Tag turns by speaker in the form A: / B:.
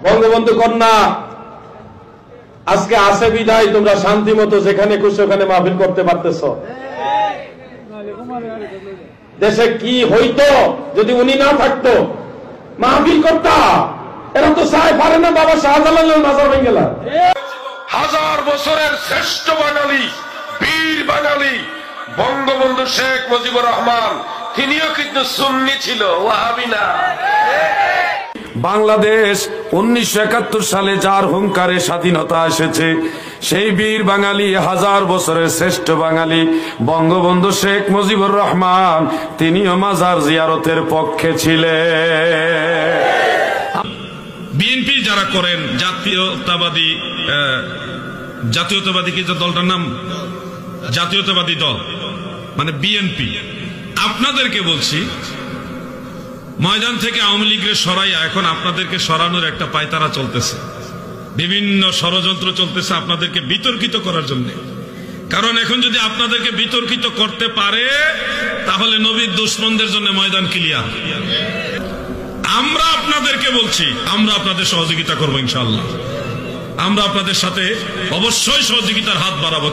A: বঙ্গবন্ধু কন্যা আজকে আছে বিদায় তোমরা শান্তি মতো যেখানে খুশি ওখানে মাহফিল করতে পারতেছ। দেশে কি হইতো যদি উনি না থাকতো? মাহফিল করতা। এরা তো চাই পারে না বাবা শাহজালালের মাজার ভেঙে গেল।
B: হাজার বছরের শ্রেষ্ঠ বাঙালি, বীর বাঙালি বঙ্গবন্ধু শেখ মুজিবুর রহমান, তিনিও কিন্তু সুন্নি ছিল, ওয়াহাবি না।
C: বাংলাদেশ 1971 সালে যার হুঙ্কারে স্বাধীনতা এসেছে, সেই বীর বাঙালি, হাজার বছরের শ্রেষ্ঠ বাঙালি বঙ্গবন্ধু শেখ মুজিবুর রহমান, তিনিও মাজার জিয়ারতের পক্ষে ছিলেন।
D: বিএনপি যারা করেন, জাতীয়তাবাদী কি দলটার নাম? জাতীয়তাবাদী দল মানে বিএনপি। আপনাদেরকে বলছি, ময়দান থেকে আওয়ামী লীগের সরাইয়া এখন আপনাদেরকে সরানোর একটা পায়তারা চলতেছে, বিভিন্ন ষড়যন্ত্র চলতেছে আপনাদেরকে বিতর্কিত করার জন্য। কারণ এখন যদি আপনাদেরকে বিতর্কিত করতে পারে তাহলে নবীর দুশমনদের জন্য ময়দান ক্লিয়ার। আমরা আপনাদেরকে বলছি, আমরা আপনাদের সহযোগিতা করবো ইনশাআল্লাহ। আমরা আপনাদের সাথে অবশ্যই সহযোগিতার হাত বাড়াবো।